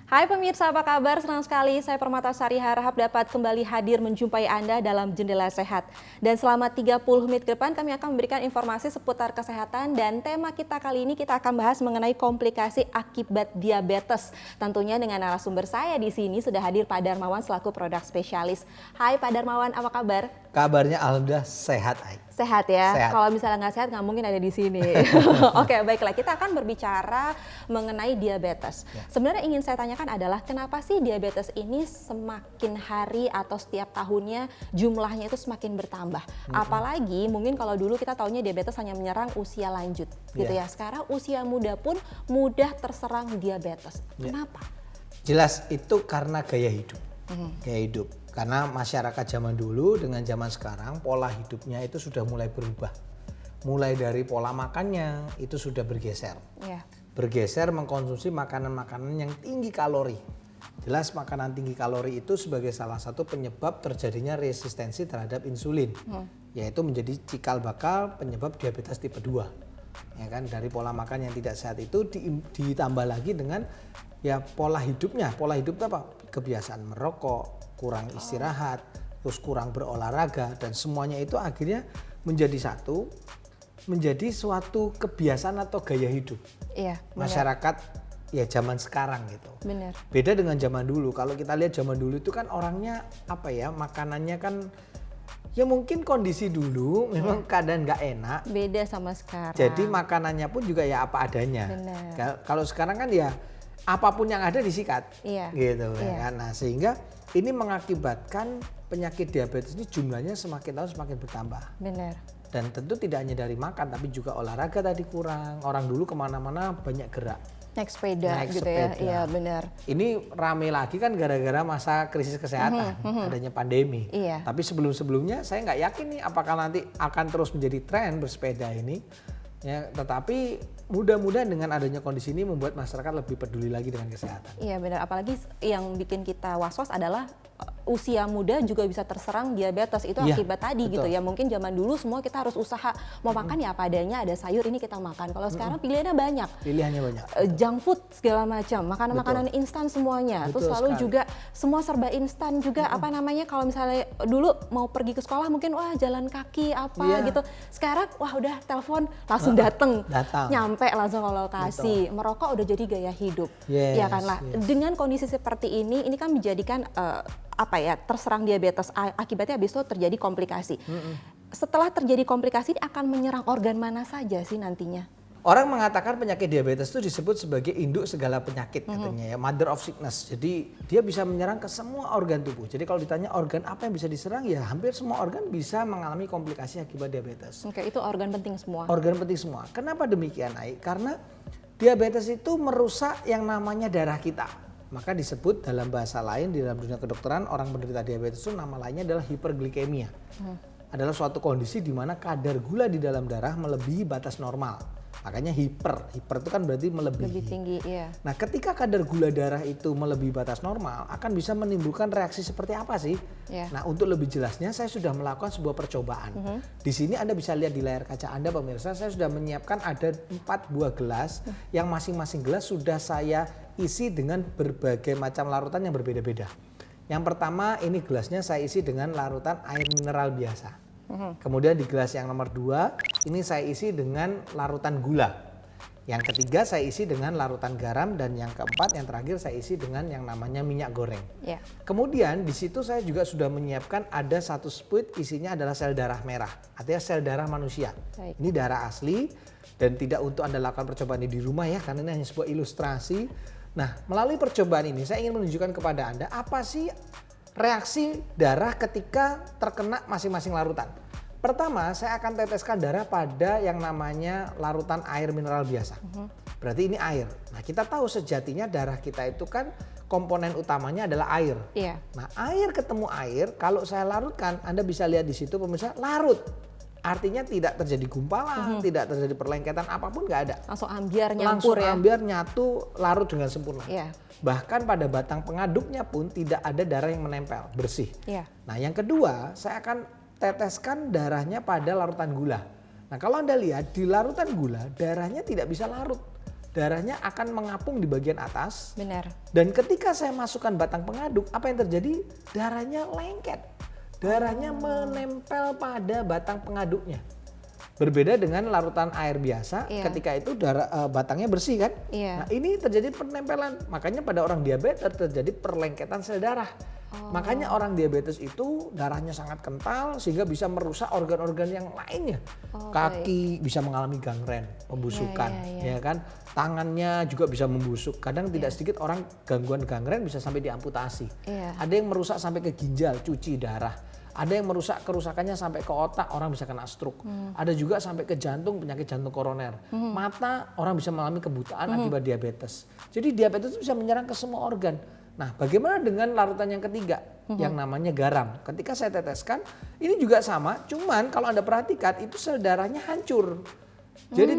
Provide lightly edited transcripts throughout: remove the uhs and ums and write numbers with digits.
Hai pemirsa, apa kabar? Senang sekali saya Permatasari harap dapat kembali hadir menjumpai Anda dalam Jendela Sehat. Dan selama 30 menit ke depan kami akan memberikan informasi seputar kesehatan dan tema kita kali ini kita akan bahas mengenai komplikasi akibat diabetes. Tentunya dengan narasumber saya di sini sudah hadir Pak Darmawan selaku produk spesialis. Hai Pak Darmawan, apa kabar? Kabarnya alhamdulillah sehat, Ai. Sehat ya, sehat. Kalau misalnya nggak sehat nggak mungkin ada di sini. Oke, baiklah, kita akan berbicara mengenai diabetes. Ya. Sebenarnya ingin saya tanyakan adalah kenapa sih diabetes ini semakin hari atau setiap tahunnya jumlahnya itu semakin bertambah. Apalagi mungkin kalau dulu kita taunya diabetes hanya menyerang usia lanjut gitu ya. Sekarang usia muda pun mudah terserang diabetes. Kenapa? Jelas itu karena gaya hidup. Gaya hidup. Karena masyarakat zaman dulu dengan zaman sekarang pola hidupnya itu sudah mulai berubah. Mulai dari pola makannya itu sudah bergeser. Yeah. Bergeser mengkonsumsi makanan-makanan yang tinggi kalori. Jelas makanan tinggi kalori itu sebagai salah satu penyebab terjadinya resistensi terhadap insulin. Yaitu menjadi cikal bakal penyebab diabetes tipe 2. Ya kan, dari pola makan yang tidak sehat itu ditambah lagi dengan ya pola hidupnya. Pola hidup itu apa? Kebiasaan merokok, kurang istirahat, terus kurang berolahraga, dan semuanya itu akhirnya menjadi suatu kebiasaan atau gaya hidup. Iya, masyarakat ya zaman sekarang gitu. Benar. Beda dengan zaman dulu. Kalau kita lihat zaman dulu itu kan orangnya apa ya, makanannya kan ya mungkin kondisi dulu memang keadaan nggak enak. Beda sama sekarang. Jadi makanannya pun juga ya apa adanya. Kalau sekarang kan ya apapun yang ada disikat, gitu kan. Nah sehingga ini mengakibatkan penyakit diabetes ini jumlahnya semakin tahun semakin bertambah. Benar. Dan tentu tidak hanya dari makan, tapi juga olahraga tadi kurang. Orang dulu kemana-mana banyak gerak. Naik sepeda gitu ya, iya benar. Ini rame lagi kan gara-gara masa krisis kesehatan, adanya pandemi. Iya. Tapi sebelum-sebelumnya saya nggak yakin nih apakah nanti akan terus menjadi tren bersepeda ini. Ya, tetapi mudah-mudahan dengan adanya kondisi ini membuat masyarakat lebih peduli lagi dengan kesehatan. Iya benar, apalagi yang bikin kita was-was adalah usia muda juga bisa terserang diabetes itu akibat tadi betul. Gitu ya. Mungkin zaman dulu semua kita harus usaha mau makan ya apa adanya, ada sayur ini kita makan. Kalau sekarang pilihannya banyak. Pilihannya banyak. Junk food segala macam, makanan-makanan instan semuanya. Terus selalu sekali. Juga semua serba instan juga apa namanya, kalau misalnya dulu mau pergi ke sekolah mungkin wah jalan kaki apa gitu. Sekarang wah udah telepon langsung datang. Nyampe langsung ke lokasi. Betul. Merokok udah jadi gaya hidup. Ya kan lah. Dengan kondisi seperti ini kan menjadikan terserang diabetes, akibatnya habis itu terjadi komplikasi. Setelah terjadi komplikasi akan menyerang organ mana saja sih nantinya? Orang mengatakan penyakit diabetes itu disebut sebagai induk segala penyakit katanya ya, mother of sickness. Jadi dia bisa menyerang ke semua organ tubuh. Jadi kalau ditanya organ apa yang bisa diserang, ya hampir semua organ bisa mengalami komplikasi akibat diabetes. Oke, itu organ penting semua. Organ penting semua. Kenapa demikian, Ai? Karena diabetes itu merusak yang namanya darah kita. Maka disebut dalam bahasa lain di dalam dunia kedokteran, orang penderita diabetes itu nama lainnya adalah hiperglikemia. Adalah suatu kondisi di mana kadar gula di dalam darah melebihi batas normal. Makanya hiper itu kan berarti melebihi. Lebih tinggi, iya. Nah ketika kadar gula darah itu melebihi batas normal akan bisa menimbulkan reaksi seperti apa sih? Nah untuk lebih jelasnya saya sudah melakukan sebuah percobaan. Di sini Anda bisa lihat di layar kaca Anda pemirsa, saya sudah menyiapkan ada 4 buah gelas yang masing-masing gelas sudah saya isi dengan berbagai macam larutan yang berbeda-beda. Yang pertama ini gelasnya saya isi dengan larutan air mineral biasa. Kemudian di gelas yang nomor 2 ini saya isi dengan larutan gula. Yang ketiga saya isi dengan larutan garam, dan yang keempat yang terakhir saya isi dengan yang namanya minyak goreng. Kemudian di situ saya juga sudah menyiapkan ada 1 split isinya adalah sel darah merah, artinya sel darah manusia. Ini darah asli dan tidak untuk Anda lakukan percobaan ini di rumah ya, karena ini hanya sebuah ilustrasi. Nah, melalui percobaan ini saya ingin menunjukkan kepada Anda apa sih reaksi darah ketika terkena masing-masing larutan. Pertama, saya akan teteskan darah pada yang namanya larutan air mineral biasa. Berarti ini air. Nah, kita tahu sejatinya darah kita itu kan komponen utamanya adalah air. Nah, air ketemu air, kalau saya larutkan, Anda bisa lihat di situ pemirsa, larut. Artinya tidak terjadi gumpalan, tidak terjadi perlengketan apapun, nggak ada. Langsung ambiar nyampur langsung ambiar, nyatu, larut dengan sempurna. Bahkan pada batang pengaduknya pun tidak ada darah yang menempel, bersih. Nah yang kedua, saya akan teteskan darahnya pada larutan gula. Nah kalau Anda lihat di larutan gula, darahnya tidak bisa larut. darahnya akan mengapung di bagian atas. Benar. Dan ketika saya masukkan batang pengaduk, apa yang terjadi? Darahnya lengket. Darahnya menempel pada batang pengaduknya. Berbeda dengan larutan air biasa, ketika itu batangnya bersih kan. Nah ini terjadi penempelan, makanya pada orang diabetes terjadi perlengketan sel darah. Makanya orang diabetes itu darahnya sangat kental sehingga bisa merusak organ-organ yang lainnya. Kaki bisa mengalami gangren, pembusukan, ya kan. Tangannya juga bisa membusuk. Kadang tidak sedikit orang gangguan gangren bisa sampai diamputasi. Ada yang merusak sampai ke ginjal, cuci darah. Ada yang kerusakannya sampai ke otak, orang bisa kena stroke. Ada juga sampai ke jantung, penyakit jantung koroner. Mata, orang bisa mengalami kebutaan akibat diabetes. Jadi diabetes itu bisa menyerang ke semua organ. Nah, bagaimana dengan larutan yang ketiga, yang namanya garam? Ketika saya teteskan, ini juga sama, cuman kalau Anda perhatikan itu sel darahnya hancur. Jadi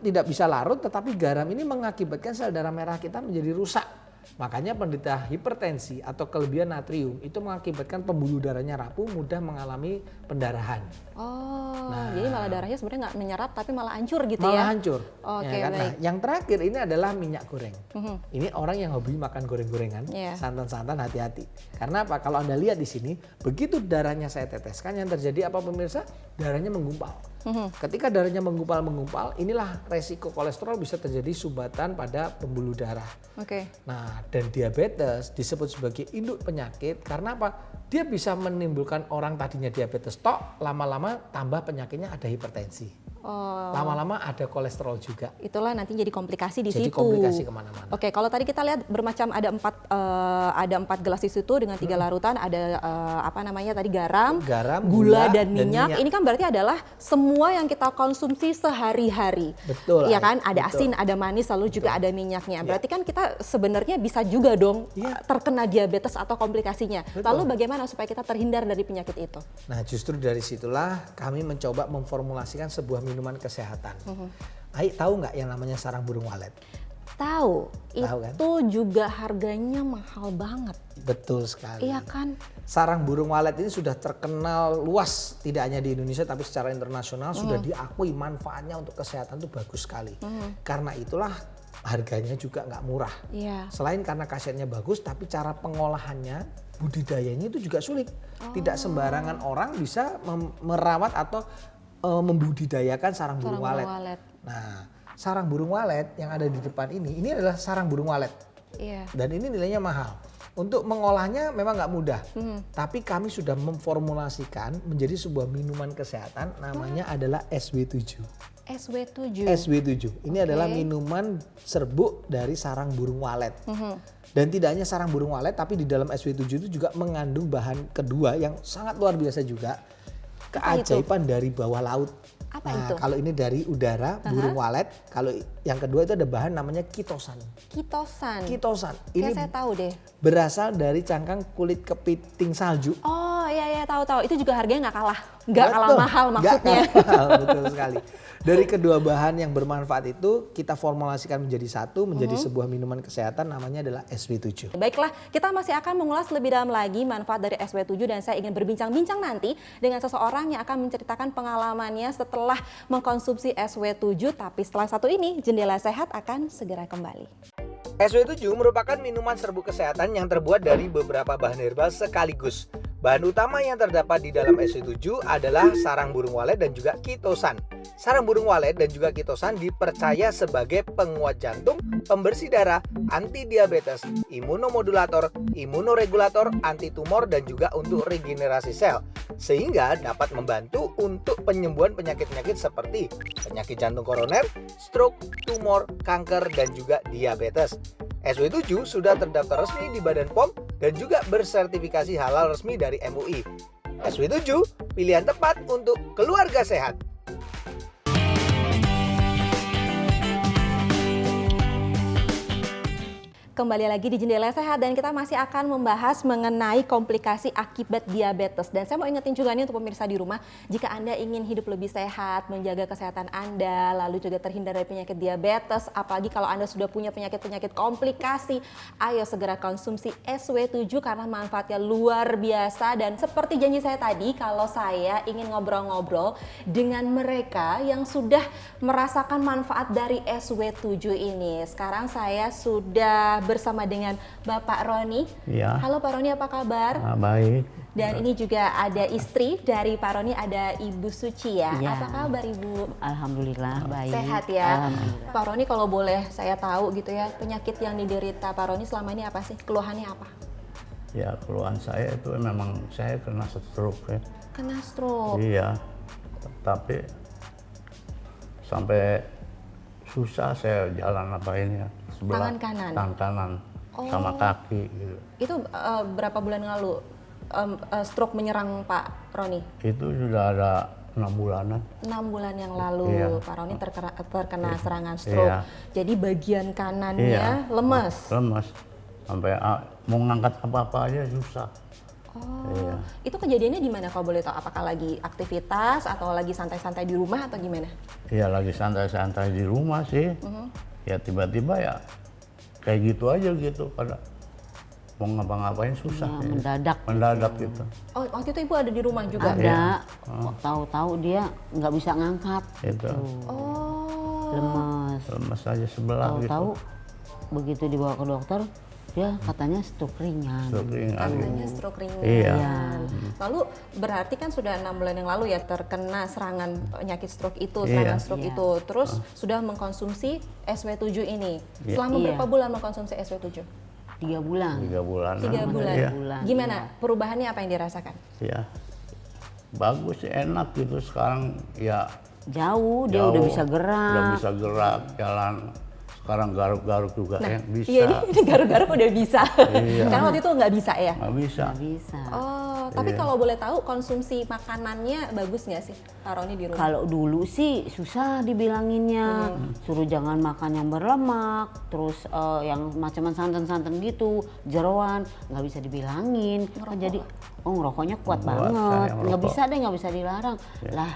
tidak bisa larut, tetapi garam ini mengakibatkan sel darah merah kita menjadi rusak. Makanya penderita hipertensi atau kelebihan natrium itu mengakibatkan pembuluh darahnya rapuh, mudah mengalami pendarahan. Jadi malah darahnya sebenarnya nggak menyerap tapi malah hancur gitu malah ya? Malah hancur. Oke, kan? baik. Nah, yang terakhir ini adalah minyak goreng. Ini orang yang hobi makan goreng-gorengan, santan-santan, hati-hati. Karena apa? Kalau Anda lihat di sini, begitu darahnya saya teteskan, yang terjadi apa pemirsa? Darahnya menggumpal. Ketika darahnya menggumpal, inilah resiko kolesterol bisa terjadi sumbatan pada pembuluh darah. Nah, dan diabetes disebut sebagai induk penyakit karena apa? Dia bisa menimbulkan orang tadinya diabetes tok, lama-lama tambah penyakitnya ada hipertensi. Lama-lama ada kolesterol juga. Itulah nanti jadi komplikasi di situ. Jadi komplikasi kemana-mana. Oke, kalau tadi kita lihat bermacam ada empat gelas di situ dengan 3 larutan, ada tadi garam, gula dan minyak. Ini kan berarti adalah semua yang kita konsumsi sehari-hari. Betul. Ya kan, ada asin, ada manis, lalu juga ada minyaknya. Berarti kan kita sebenarnya bisa juga dong terkena diabetes atau komplikasinya. Lalu bagaimana supaya kita terhindar dari penyakit itu? Nah, justru dari situlah kami mencoba memformulasikan sebuah minuman kesehatan. Tahu nggak yang namanya sarang burung walet? Tahu kan? Itu juga harganya mahal banget. Betul sekali. Iya kan? Sarang burung walet ini sudah terkenal luas, tidak hanya di Indonesia tapi secara internasional sudah diakui manfaatnya untuk kesehatan itu bagus sekali. Karena itulah harganya juga nggak murah. Selain karena khasiatnya bagus, tapi cara pengolahannya, budidayanya itu juga sulit. Tidak sembarangan orang bisa merawat atau membudidayakan sarang burung walet. Nah, sarang burung walet yang ada di depan ini adalah sarang burung walet. Dan ini nilainya mahal. Untuk mengolahnya memang nggak mudah, tapi kami sudah memformulasikan menjadi sebuah minuman kesehatan, namanya adalah SW7. SW7. Ini adalah minuman serbuk dari sarang burung walet. Dan tidak hanya sarang burung walet, tapi di dalam SW7 itu juga mengandung bahan kedua yang sangat luar biasa juga. Keajaiban dari bawah laut. Apa itu? Kalau ini dari udara, burung walet. Kalau yang kedua itu ada bahan namanya kitosan. Ini saya tahu deh. Berasal dari cangkang kulit kepiting salju. Oh iya tahu. Itu juga harganya nggak kalah mahal maksudnya. Betul sekali. Dari kedua bahan yang bermanfaat itu kita formulasikan menjadi satu, menjadi sebuah minuman kesehatan, namanya adalah SW7. Baiklah, kita masih akan mengulas lebih dalam lagi manfaat dari SW7 dan saya ingin berbincang-bincang nanti dengan seseorang yang akan menceritakan pengalamannya setelah mengkonsumsi SW7. Tapi setelah satu ini, Jendela Sehat akan segera kembali. SW7 merupakan minuman serbuk kesehatan yang terbuat dari beberapa bahan herbal sekaligus. Bahan utama yang terdapat di dalam SW7 adalah sarang burung walet dan juga kitosan. Sarang burung walet dan juga kitosan dipercaya sebagai penguat jantung, pembersih darah, anti diabetes, imunomodulator, imunoregulator, anti tumor dan juga untuk regenerasi sel. Sehingga dapat membantu untuk penyembuhan penyakit-penyakit seperti penyakit jantung koroner, stroke, tumor, kanker dan juga diabetes. SW7 sudah terdaftar resmi di Badan POM dan juga bersertifikasi halal resmi dari MUI. SW7, pilihan tepat untuk keluarga sehat. Kembali lagi di Jendela Sehat dan kita masih akan membahas mengenai komplikasi akibat diabetes. Dan saya mau ingetin juga nih untuk pemirsa di rumah, jika Anda ingin hidup lebih sehat, menjaga kesehatan Anda, lalu juga terhindar dari penyakit diabetes, apalagi kalau Anda sudah punya penyakit-penyakit komplikasi, ayo segera konsumsi SW7 karena manfaatnya luar biasa. Dan seperti janji saya tadi, kalau saya ingin ngobrol-ngobrol dengan mereka yang sudah merasakan manfaat dari SW7 ini. Sekarang saya sudah bersama dengan Bapak Roni. Ya. Halo Pak Roni, apa kabar? Baik. Dan ini juga ada istri dari Pak Roni, ada Ibu Suci ya. Ya. Apa kabar Ibu? Alhamdulillah baik. Sehat ya. Alhamdulillah. Pak Roni, kalau boleh saya tahu gitu ya, penyakit yang diderita Pak Roni selama ini apa sih? Keluhannya apa? Ya, keluhan saya itu memang saya kena stroke ya. Kena stroke. Iya. Tapi sampai susah saya jalan apa ini ya. Tangan kanan? Tangan kanan sama kaki gitu. Itu berapa bulan lalu stroke menyerang Pak Roni? Itu sudah ada 6 bulanan. 6 bulan yang lalu Iya. Pak Roni terkena serangan stroke. Iya. Jadi bagian kanannya Iya. lemes. Lemas. Sampai mau ngangkat apa-apa aja susah. Oh, Iya. itu kejadiannya di mana kalau boleh tahu? Apakah lagi aktivitas atau lagi santai-santai di rumah atau gimana? Iya, lagi santai-santai di rumah sih. Ya tiba-tiba ya kayak gitu aja gitu, pada mau ngapa-ngapain susah. Ya, mendadak gitu. Oh, waktu itu Ibu ada di rumah juga? Ada, tahu-tahu dia nggak bisa ngangkat. Itu Oh, Lemes. lemas aja sebelah gitu. Tahu-tahu begitu dibawa ke dokter, dia katanya stroke ringan. Stroke ringan. katanya stroke ringan. Iya. Lalu berarti kan sudah 6 bulan yang lalu ya terkena serangan penyakit stroke itu, serangan stroke Iya. itu. Terus sudah mengkonsumsi SW7 ini. Iya. Selama Iya. berapa bulan mengkonsumsi SW7? 3 bulan. 3 bulan. 3 bulan. Iya. Gimana? Perubahannya apa yang dirasakan? Iya. Bagus sih, enak gitu sekarang ya. Jauh, dia jauh, udah bisa gerak. Udah bisa gerak, jalan. Sekarang garuk-garuk juga ya bisa. Iya, ini garuk-garuk udah bisa. Iya. Karena waktu itu nggak bisa ya? Nggak bisa. Nggak bisa. Oh, tapi kalau boleh tahu konsumsi makanannya bagus nggak sih Pak Roni di rumah? Kalau dulu sih susah dibilanginnya, suruh jangan makan yang berlemak, terus yang macam santan-santan gitu, jeroan, nggak bisa dibilangin. Kan jadi, ngerokoknya kuat Kuat, banget, saya nggak merokok. bisa deh, nggak bisa dilarang. Lah,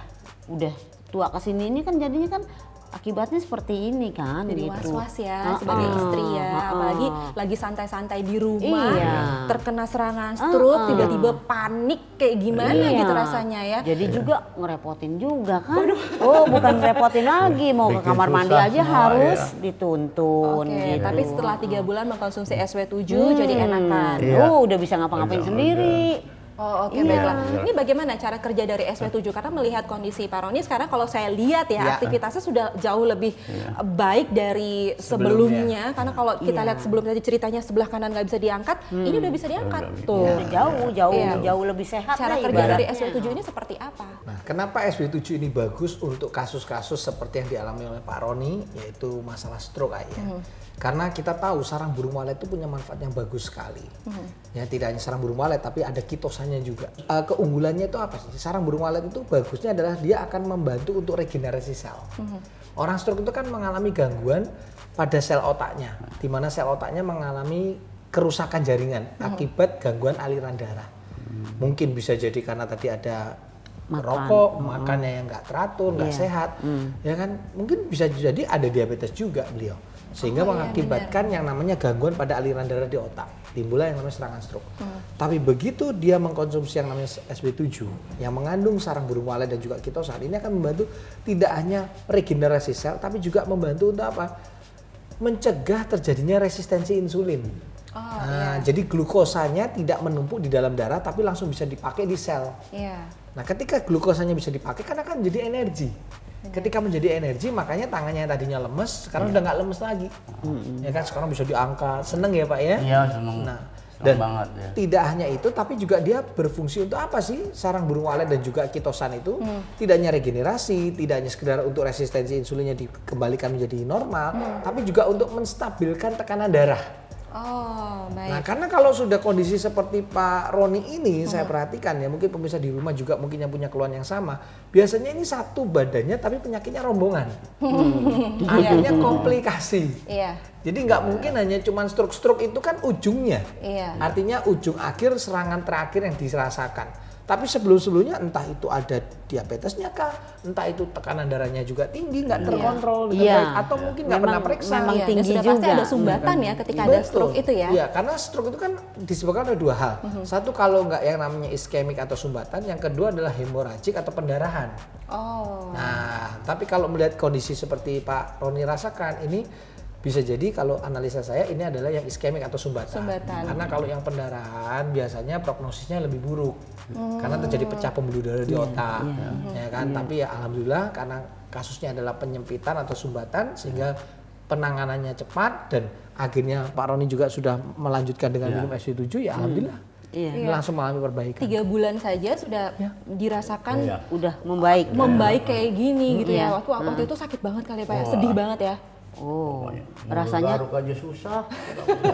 udah tua kesini ini kan jadinya kan akibatnya seperti ini kan. Jadi gitu. was-was ya sebagai istri ya, apalagi lagi santai-santai di rumah, Iya. terkena serangan stroke, tiba-tiba panik kayak gimana Iya. gitu rasanya ya. Jadi juga ngerepotin juga kan. Oh, bukan ngerepotin lagi, mau ke Bikin kamar mandi susah aja semua, harus iya. dituntun. Oke, gitu. tapi setelah 3 bulan mengkonsumsi SW7 jadi enakan. Iya. Udah bisa ngapa-ngapain sendiri. Oh oke, Iya. baiklah. Ini bagaimana cara kerja dari SW7? Karena melihat kondisi Pak Roni sekarang kalau saya lihat ya, Iya. aktivitasnya sudah jauh lebih baik dari sebelumnya. Karena kalau kita lihat sebelum tadi ceritanya sebelah kanan nggak bisa diangkat, ini udah bisa diangkat. Tuh. Udah jauh lebih sehat Cara lah kerja dari ibaratnya. SW7 ini seperti apa? Nah, kenapa SW7 ini bagus untuk kasus-kasus seperti yang dialami oleh Pak Roni, yaitu masalah stroke ya. Karena kita tahu sarang burung walet itu punya manfaat yang bagus sekali. Ya, tidak hanya sarang burung walet, tapi ada kitosannya juga. Keunggulannya itu apa sih? Sarang burung walet itu bagusnya adalah dia akan membantu untuk regenerasi sel. Orang stroke itu kan mengalami gangguan pada sel otaknya, di mana sel otaknya mengalami kerusakan jaringan akibat gangguan aliran darah. Mungkin bisa jadi karena tadi ada rokok, makannya yang nggak teratur, nggak sehat, ya kan? Mungkin bisa jadi ada diabetes juga beliau, sehingga mengakibatkan yang namanya gangguan pada aliran darah di otak, timbullah yang namanya serangan stroke. Tapi begitu dia mengkonsumsi yang namanya SW7, yang mengandung sarang burung walet dan juga kitosan, ini akan membantu tidak hanya regenerasi sel, tapi juga membantu untuk apa? Mencegah terjadinya resistensi insulin. Jadi glukosanya tidak menumpuk di dalam darah, tapi langsung bisa dipakai di sel. Iya. Nah, ketika glukosanya bisa dipakai kan akan menjadi energi. Ketika menjadi energi, makanya tangannya yang tadinya lemes sekarang udah nggak lemes lagi. Ya kan, sekarang bisa diangkat. Seneng ya Pak ya? Iya, seneng. Nah, Seneng dan banget ya. tidak hanya itu, tapi juga dia berfungsi untuk apa sih? Sarang burung walet dan juga kitosan itu tidak hanya regenerasi, tidak hanya sekedar untuk resistensi insulinnya dikembalikan menjadi normal, tapi juga untuk menstabilkan tekanan darah. Oh, baik. Nah, karena kalau sudah kondisi seperti Pak Roni ini, saya perhatikan ya, mungkin pemirsa di rumah juga mungkin yang punya keluhan yang sama. Biasanya ini satu badannya tapi penyakitnya rombongan. Akhirnya komplikasi. Iya. Jadi nggak mungkin hanya cuman stroke itu kan ujungnya. Iya. Artinya ujung akhir serangan terakhir yang dirasakan. Tapi sebelum-sebelumnya entah itu ada diabetesnya kah, entah itu tekanan darahnya juga tinggi, nggak terkontrol dengan baik, atau mungkin nggak pernah periksa. Memang Iya, tinggi dan sudah juga. pasti ada sumbatan ya ketika ada stroke itu ya. Iya, karena stroke itu kan disebabkan oleh dua hal. Satu kalau nggak yang namanya iskemik atau sumbatan, yang kedua adalah hemoragik atau pendarahan. Oh. Nah, tapi kalau melihat kondisi seperti Pak Roni rasakan ini, bisa jadi kalau analisa saya ini adalah yang iskemik atau sumbatan. Karena kalau yang pendarahan biasanya prognosisnya lebih buruk. Karena terjadi pecah pembuluh darah di otak. Ya kan? Tapi ya alhamdulillah karena kasusnya adalah penyempitan atau sumbatan sehingga penanganannya cepat dan akhirnya Pak Roni juga sudah melanjutkan dengan minum SW7 ya alhamdulillah. Ini langsung mengalami perbaikan. 3 bulan saja sudah dirasakan Udah membaik. membaik kayak gini gitu ya. Waktu itu sakit banget kali Pak ya, sedih banget ya. Oh, rasanya garuk aja susah.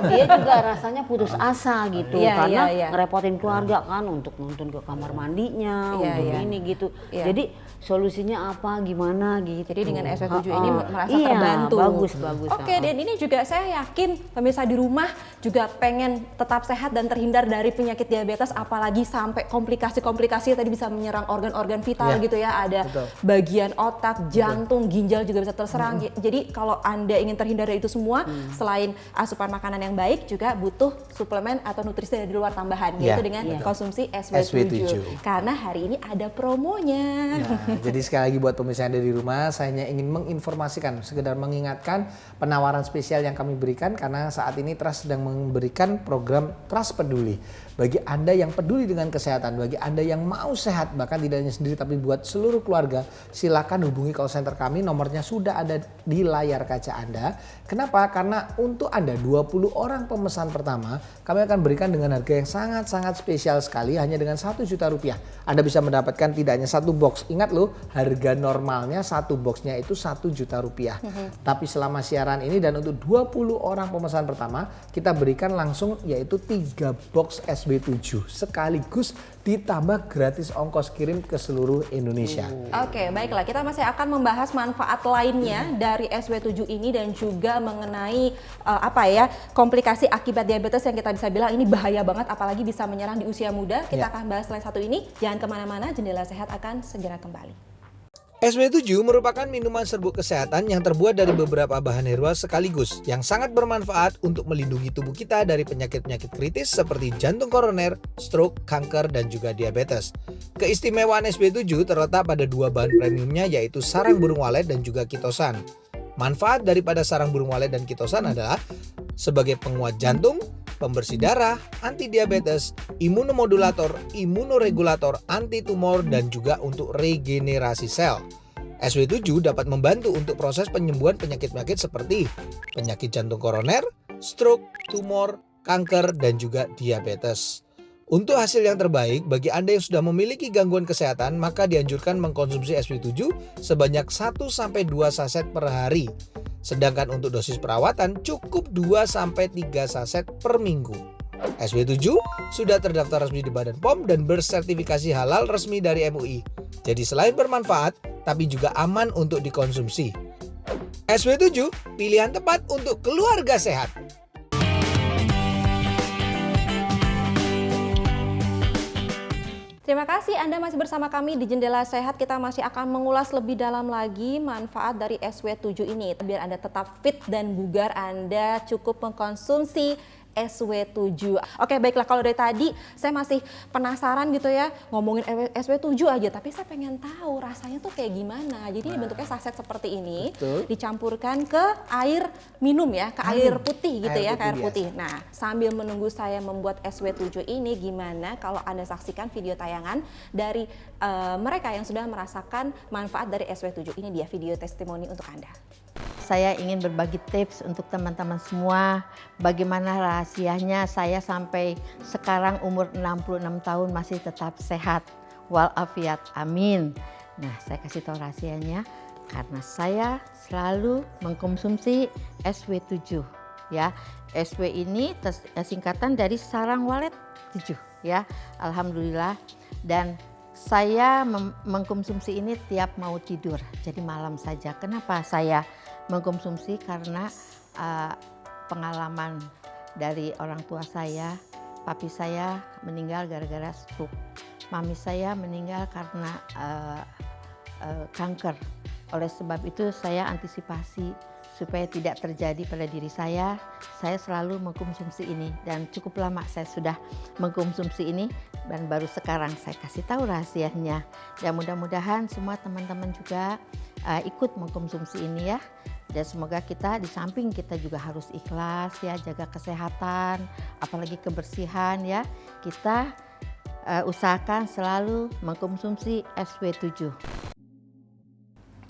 dia juga rasanya putus asa gitu Iya, karena iya. ngerepotin keluarga kan untuk nonton ke kamar mandinya, Iya, untuk iya. ini gitu. Iya. Jadi solusinya apa, gimana gitu. Jadi dengan SW7 ini merasa Iya, terbantu. bagus. Oke, dan ini juga saya yakin pemirsa di rumah juga pengen tetap sehat dan terhindar dari penyakit diabetes, apalagi sampai komplikasi-komplikasi tadi bisa menyerang organ-organ vital gitu ya. Ada bagian otak, jantung, ginjal juga bisa terserang. Jadi kalau Anda ingin terhindar dari itu semua, selain asupan makanan yang baik, juga butuh suplemen atau nutrisi dari luar tambahan, yaitu dengan konsumsi SW7. Karena hari ini ada promonya. Jadi sekali lagi buat pemirsa yang ada di rumah, saya hanya ingin menginformasikan, sekedar mengingatkan penawaran spesial yang kami berikan karena saat ini Trust sedang memberikan program Trust Peduli. Bagi Anda yang peduli dengan kesehatan, bagi Anda yang mau sehat, bahkan tidak hanya sendiri tapi buat seluruh keluarga, silakan hubungi call center kami, nomornya sudah ada di layar kaca Anda. Kenapa? Karena untuk Anda 20 orang pemesan pertama, kami akan berikan dengan harga yang sangat-sangat spesial sekali, hanya dengan 1 juta rupiah. Anda bisa mendapatkan tidak hanya 1 box, ingat loh, harga normalnya 1 boxnya itu 1 juta rupiah. Tapi selama siaran ini dan untuk 20 orang pemesan pertama, kita berikan langsung yaitu 3 box SW7 sekaligus ditambah gratis ongkos kirim ke seluruh Indonesia. Oke, baiklah. Kita masih akan membahas manfaat lainnya dari SW7 ini dan juga mengenai komplikasi akibat diabetes yang kita bisa bilang ini bahaya banget, apalagi bisa menyerang di usia muda. Kita akan bahas selain satu ini. Jangan kemana-mana, Jendela Sehat akan segera kembali. SW7 merupakan minuman serbuk kesehatan yang terbuat dari beberapa bahan herbal sekaligus yang sangat bermanfaat untuk melindungi tubuh kita dari penyakit-penyakit kritis seperti jantung koroner, stroke, kanker, dan juga diabetes. Keistimewaan SW7 terletak pada 2 bahan premiumnya yaitu sarang burung walet dan juga kitosan. Manfaat daripada sarang burung walet dan kitosan adalah sebagai penguat jantung, pembersih darah, anti diabetes, imunomodulator, imunoregulator, anti tumor, dan juga untuk regenerasi sel. SW7 dapat membantu untuk proses penyembuhan penyakit-penyakit seperti penyakit jantung koroner, stroke, tumor, kanker, dan juga diabetes. Untuk hasil yang terbaik, bagi Anda yang sudah memiliki gangguan kesehatan, maka dianjurkan mengkonsumsi SW7 sebanyak 1-2 saset per hari. Sedangkan untuk dosis perawatan cukup 2-3 saset per minggu. SW7 sudah terdaftar resmi di Badan POM dan bersertifikasi halal resmi dari MUI. Jadi selain bermanfaat, tapi juga aman untuk dikonsumsi. SW7 pilihan tepat untuk keluarga sehat. Terima kasih Anda masih bersama kami di Jendela Sehat. Kita masih akan mengulas lebih dalam lagi manfaat dari SW7 ini. Biar Anda tetap fit dan bugar, Anda cukup mengkonsumsi SW7. Oke, baiklah, kalau dari tadi saya masih penasaran gitu ya, ngomongin SW7 aja, tapi saya pengen tahu rasanya tuh kayak gimana. Jadi ini bentuknya saset seperti ini, dicampurkan ke air minum ya, ke air putih gitu ya, ke air putih. Nah, sambil menunggu saya membuat SW7 ini, gimana kalau Anda saksikan video tayangan dari mereka yang sudah merasakan manfaat dari SW7. Ini dia video testimoni untuk Anda. Saya ingin berbagi tips untuk teman-teman semua bagaimana rahasianya saya sampai sekarang umur 66 tahun masih tetap sehat walafiat, amin. Nah, saya kasih tahu rahasianya karena saya selalu mengkonsumsi SW7 ya. SW ini singkatan dari sarang walet 7 ya. Alhamdulillah, dan saya mengkonsumsi ini tiap mau tidur, jadi malam saja. Kenapa saya mengkonsumsi? Karena pengalaman dari orang tua saya, papi saya meninggal gara-gara stroke, mami saya meninggal karena kanker. Oleh sebab itu saya antisipasi supaya tidak terjadi pada diri saya selalu mengkonsumsi ini, dan cukup lama saya sudah mengkonsumsi ini dan baru sekarang saya kasih tahu rahasianya. Dan mudah-mudahan semua teman-teman juga ikut mengkonsumsi ini ya. Dan semoga kita di samping kita juga harus ikhlas ya, jaga kesehatan, apalagi kebersihan ya. Kita usahakan selalu mengkonsumsi SW7.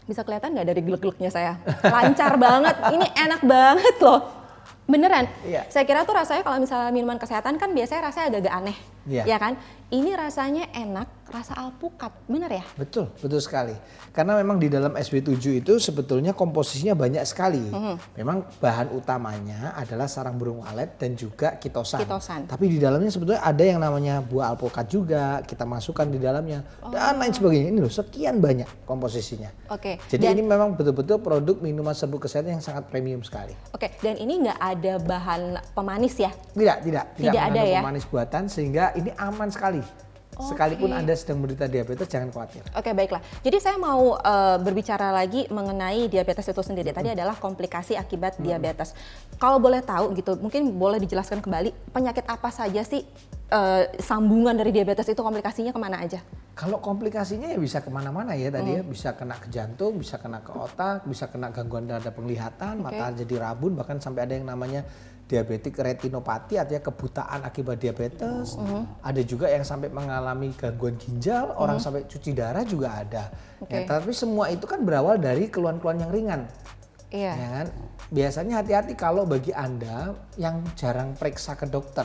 Bisa kelihatan nggak dari gelek-geleknya saya? Lancar banget, ini enak banget loh. Beneran, Iya. saya kira tuh rasanya kalau misalnya minuman kesehatan kan biasanya rasanya agak-agak aneh, Iya. ya kan? Ini rasanya enak, rasa alpukat, bener ya? Betul, betul sekali. Karena memang di dalam SW7 itu sebetulnya komposisinya banyak sekali. Memang bahan utamanya adalah sarang burung walet dan juga kitosan. Tapi di dalamnya sebetulnya ada yang namanya buah alpukat juga, kita masukkan di dalamnya. Dan lain sebagainya. Ini loh, sekian banyak komposisinya. Oke. Jadi Dan- ini memang betul-betul produk minuman serbuk kesehatan yang sangat premium sekali. Oke, dan ini nggak ada bahan pemanis ya? Tidak Tidak ada mengandung ya? pemanis buatan, sehingga ini aman sekali. Sekalipun Oke. Anda sedang menderita diabetes, jangan khawatir. Oke, baiklah. Jadi saya mau berbicara lagi mengenai diabetes itu sendiri. Tadi adalah komplikasi akibat diabetes. Kalau boleh tahu gitu, mungkin boleh dijelaskan kembali penyakit apa saja sih sambungan dari diabetes itu, komplikasinya kemana aja? Kalau komplikasinya ya bisa kemana-mana ya tadi ya, bisa kena ke jantung, bisa kena ke otak, bisa kena gangguan terhadap penglihatan, mata jadi rabun, bahkan sampai ada yang namanya diabetik retinopati, artinya kebutaan akibat diabetes. Ada juga yang sampai mengalami gangguan ginjal, orang sampai cuci darah juga ada. Ya, tapi semua itu kan berawal dari keluhan-keluhan yang ringan. Iya. Ya kan? Biasanya hati-hati kalau bagi Anda yang jarang periksa ke dokter.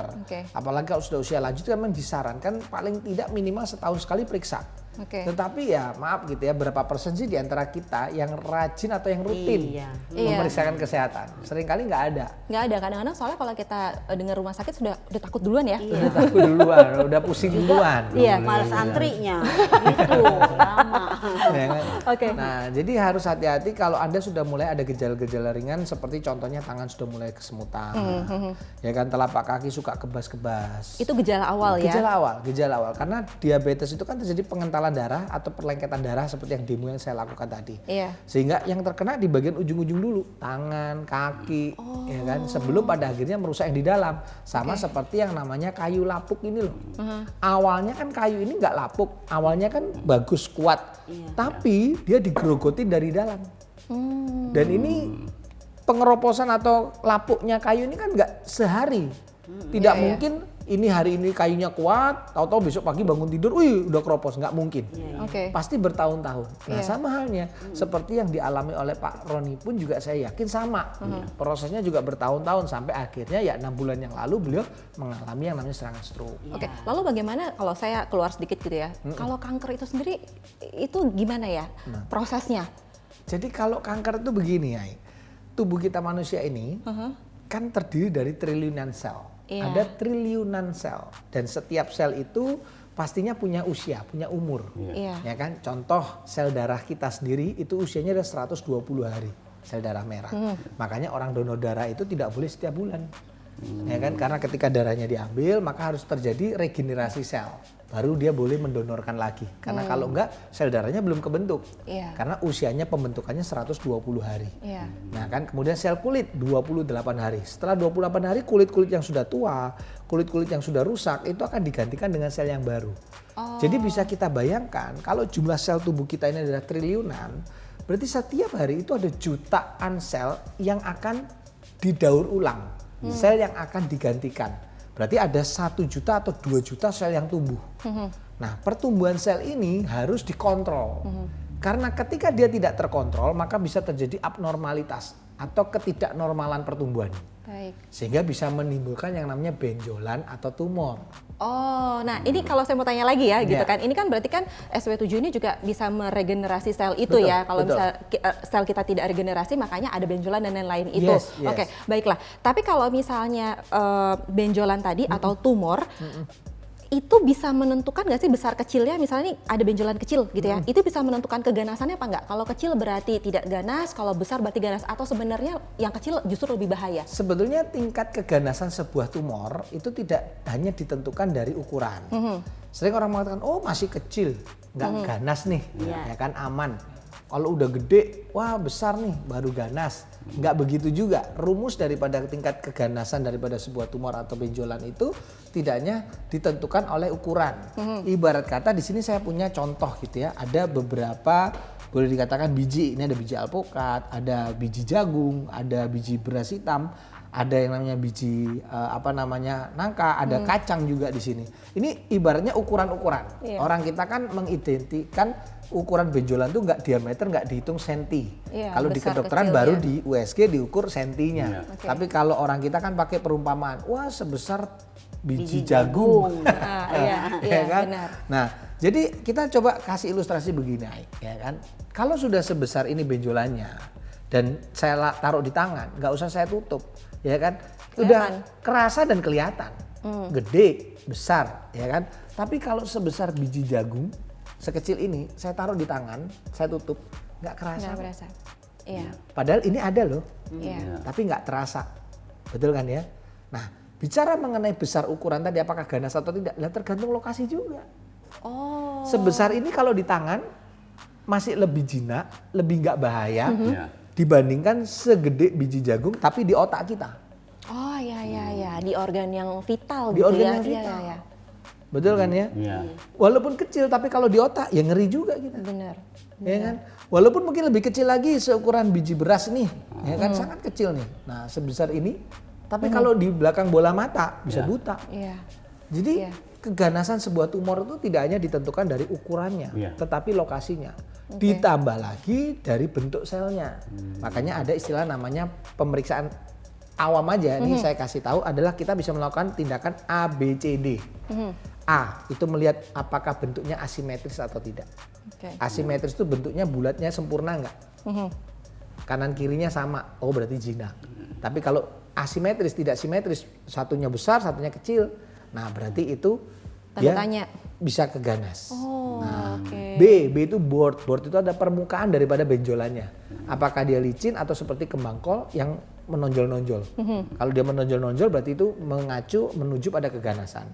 Apalagi kalau sudah usia lanjut kan memang disarankan paling tidak minimal setahun sekali periksa. Tetapi ya maaf gitu ya, berapa persen sih di antara kita yang rajin atau yang rutin memeriksakan kesehatan? Seringkali nggak ada. Nggak ada, kadang-kadang soalnya kalau kita dengar rumah sakit udah takut duluan ya. Udah takut duluan, udah pusing duluan. Iya. Males antrinya, gitu, lama. Ya kan? Oke. Nah, jadi harus hati-hati kalau Anda sudah mulai ada gejala-gejala ringan seperti contohnya tangan sudah mulai kesemutan. Ya kan, telapak kaki suka kebas-kebas. Itu gejala awal ya? Gejala awal. Karena diabetes itu kan terjadi pengentalan darah atau perlengketan darah seperti yang demo yang saya lakukan tadi. Iya. Sehingga yang terkena di bagian ujung-ujung dulu, tangan, kaki, ya kan, sebelum pada akhirnya merusak yang di dalam. Sama seperti yang namanya kayu lapuk ini loh. Awalnya kan kayu ini nggak lapuk, awalnya kan bagus, kuat, tapi dia digerogoti dari dalam. Dan ini pengeroposan atau lapuknya kayu ini kan nggak sehari. Tidak mungkin ini hari ini kayunya kuat, tahu-tahu besok pagi bangun tidur, wih udah keropos, nggak mungkin. Pasti bertahun-tahun. Nah sama halnya seperti yang dialami oleh Pak Roni pun juga saya yakin sama. Prosesnya juga bertahun-tahun sampai akhirnya ya 6 bulan yang lalu beliau mengalami yang namanya serangan stroke. Oke, lalu bagaimana kalau saya keluar sedikit gitu ya? Kalau kanker itu sendiri itu gimana ya prosesnya? Jadi kalau kanker itu begini ya, tubuh kita manusia ini kan terdiri dari triliunan sel. Ada triliunan sel dan setiap sel itu pastinya punya usia, punya umur. Ya kan? Contoh sel darah kita sendiri itu usianya ada 120 hari, sel darah merah. Makanya orang donor darah itu tidak boleh setiap bulan. Ya kan? Karena ketika darahnya diambil maka harus terjadi regenerasi sel. Baru dia boleh mendonorkan lagi. Karena kalau enggak sel darahnya belum kebentuk. Karena usianya pembentukannya 120 hari. Nah kan kemudian sel kulit 28 hari. Setelah 28 hari kulit-kulit yang sudah tua, kulit-kulit yang sudah rusak itu akan digantikan dengan sel yang baru. Jadi bisa kita bayangkan kalau jumlah sel tubuh kita ini adalah triliunan, berarti setiap hari itu ada jutaan sel yang akan didaur ulang. Sel yang akan digantikan. Berarti ada 1 juta atau 2 juta sel yang tumbuh. Nah pertumbuhan sel ini harus dikontrol. Karena ketika dia tidak terkontrol maka bisa terjadi abnormalitas atau ketidaknormalan pertumbuhan. Baik. Sehingga bisa menimbulkan yang namanya benjolan atau tumor. Oh, nah ini kalau saya mau tanya lagi ya, gitu Iya. kan. Ini kan berarti kan SW7 ini juga bisa meregenerasi sel itu Betul, ya. Kalau betul. misal sel kita tidak regenerasi, makanya ada benjolan dan lain-lain itu. Yes, yes. Oke, baiklah. Tapi kalau misalnya benjolan tadi atau tumor, itu bisa menentukan nggak sih besar kecilnya? Misalnya nih ada benjolan kecil gitu ya, itu bisa menentukan keganasannya apa nggak? Kalau kecil berarti tidak ganas, kalau besar berarti ganas, atau sebenarnya yang kecil justru lebih bahaya? Sebetulnya tingkat keganasan sebuah tumor itu tidak hanya ditentukan dari ukuran. Sering orang mengatakan, oh masih kecil, nggak ganas nih, ya kan aman. Kalau udah gede, wah besar nih, baru ganas. Nggak begitu juga. Rumus daripada tingkat keganasan daripada sebuah tumor atau benjolan itu tidak hanya ditentukan oleh ukuran. Ibarat kata di sini saya punya contoh gitu ya. Ada beberapa boleh dikatakan biji. Ini ada biji alpukat, ada biji jagung, ada biji beras hitam, ada yang namanya biji nangka, ada kacang juga di sini. Ini ibaratnya ukuran-ukuran. Iya. Orang kita kan mengidentikan ukuran benjolan itu nggak diameter, nggak dihitung senti. Iya, Kalau di besar kedokteran kecilnya. baru di USG diukur sentinya. Iya. Oke. Tapi kalau orang kita kan pakai perumpamaan, wah sebesar biji jagung. Ah, iya, Ya kan? benar. Nah, jadi kita coba kasih ilustrasi begini, ya kan? Kalau sudah sebesar ini benjolannya dan saya taruh di tangan, nggak usah saya tutup, ya kan? Udah kerasa dan kelihatan, gede, besar, ya kan? Tapi kalau sebesar biji jagung sekecil ini, saya taruh di tangan, saya tutup, nggak kerasa. Nggak berasa. Iya. Padahal ini ada loh, Iya. tapi nggak terasa, betul kan ya? Nah, bicara mengenai besar ukuran tadi, apakah ganas atau tidak, lah tergantung lokasi juga. Oh. Sebesar ini kalau di tangan masih lebih jinak, lebih nggak bahaya Iya. dibandingkan segede biji jagung tapi di otak kita. Oh ya, di organ yang vital Di gitu organ ya. yang Iya, vital. iya. Betul kan ya? Iya. Walaupun kecil tapi kalau di otak ya ngeri juga kita. Benar. Ya kan? Walaupun mungkin lebih kecil lagi seukuran biji beras nih, ya kan sangat kecil nih. Nah, sebesar ini tapi kalau di belakang bola mata bisa buta. Iya. Jadi Iya. keganasan sebuah tumor itu tidak hanya ditentukan dari ukurannya, Iya. tetapi lokasinya. Ditambah lagi dari bentuk selnya. Makanya ada istilah namanya pemeriksaan awam aja. Ini saya kasih tahu adalah kita bisa melakukan tindakan ABCD. A itu melihat apakah bentuknya asimetris atau tidak. Oke. Asimetris itu bentuknya bulatnya sempurna nggak? Kanan kirinya sama, oh berarti jinak. Tapi kalau asimetris tidak simetris, satunya besar, satunya kecil, nah berarti itu Tanda tanya. bisa keganas. Oh, oke. B itu board itu ada permukaan daripada benjolannya. Apakah dia licin atau seperti kembang kol yang menonjol-nonjol. Kalau dia menonjol-nonjol berarti itu mengacu menuju pada keganasan.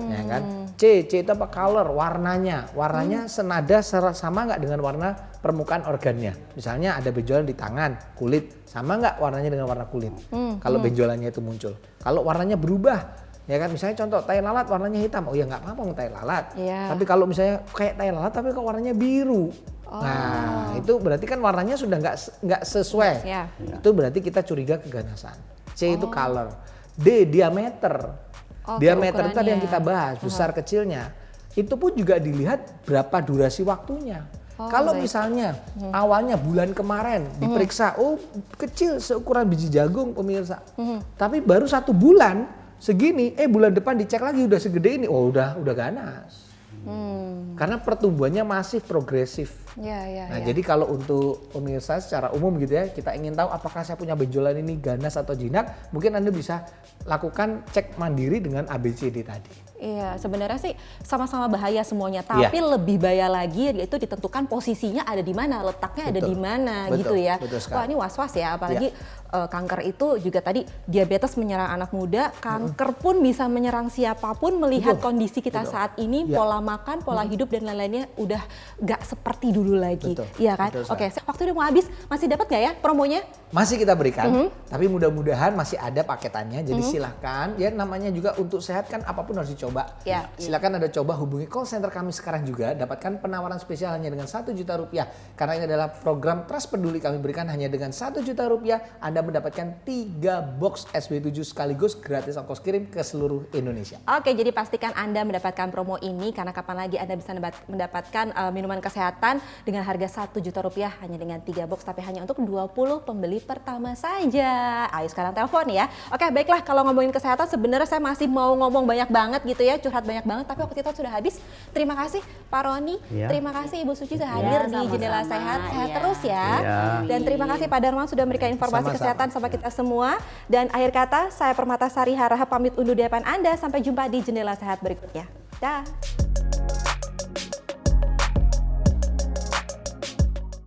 Ya kan? C itu apa? Color, warnanya. Warnanya senada sama nggak dengan warna permukaan organnya. Misalnya ada benjolan di tangan, kulit, sama nggak warnanya dengan warna kulit? Kalau benjolannya itu muncul. Kalau warnanya berubah, ya kan, misalnya contoh tai lalat warnanya hitam, oh ya nggak apa-apa tai lalat. Iya. Tapi kalau misalnya kayak tai lalat tapi kok warnanya biru, nah itu berarti kan warnanya sudah nggak sesuai. Ya. Itu berarti kita curiga keganasan. C itu color, D diameter. Oke, Diameter itu tadi yang ukurannya. kita bahas, besar kecilnya. Itu pun juga dilihat berapa durasi waktunya. Kalau misalnya awalnya bulan kemarin diperiksa, oh kecil seukuran biji jagung pemirsa. Tapi baru 1 bulan segini, bulan depan dicek lagi udah segede ini, oh udah ganas. Karena pertumbuhannya masif progresif. Iya. Nah, jadi kalau untuk pemirsa secara umum gitu ya, kita ingin tahu apakah saya punya benjolan ini ganas atau jinak, mungkin Anda bisa lakukan cek mandiri dengan ABCD tadi. Iya, sebenarnya sih sama-sama bahaya semuanya, tapi lebih bahaya lagi yaitu ditentukan posisinya ada di mana, letaknya ada Betul. di mana Betul, gitu ya. betul sekali. Wah, ini was-was ya, apalagi kanker itu juga tadi diabetes menyerang anak muda, kanker pun bisa menyerang siapapun melihat Betul, kondisi kita betul. saat ini, Ya. pola makan, pola hidup dan lain-lainnya udah gak seperti dulu lagi. Betul, Iya kan? betul Oke, waktu udah mau habis, masih dapat nggak ya promonya? Masih kita berikan, tapi mudah-mudahan masih ada paketannya. Jadi silahkan, ya namanya juga untuk sehat kan apapun harus dicoba. Ya. Silakan Anda coba hubungi call center kami sekarang juga, dapatkan penawaran spesial hanya dengan 1 juta rupiah. Karena ini adalah program Trust Peduli kami berikan hanya dengan 1 juta rupiah. Anda mendapatkan 3 box SW7 sekaligus gratis ongkos kirim ke seluruh Indonesia. Oke, jadi pastikan Anda mendapatkan promo ini karena kapan lagi Anda bisa mendapatkan minuman kesehatan dengan harga 1 juta rupiah hanya dengan 3 box, tapi hanya untuk 20 pembeli kali pertama saja. Ayo sekarang telepon ya. Oke, baiklah, kalau ngomongin kesehatan sebenarnya saya masih mau ngomong banyak banget gitu ya, curhat banyak banget, tapi waktu kita sudah habis. Terima kasih Pak Roni, terima kasih Ibu Suci sudah hadir di Jendela Sehat. Sehat terus ya. Dan terima kasih Pak Darman sudah memberikan informasi kesehatan sama kita semua. Dan akhir kata, saya Permatasari Harahap pamit undur di depan Anda. Sampai jumpa di Jendela Sehat berikutnya. Dah.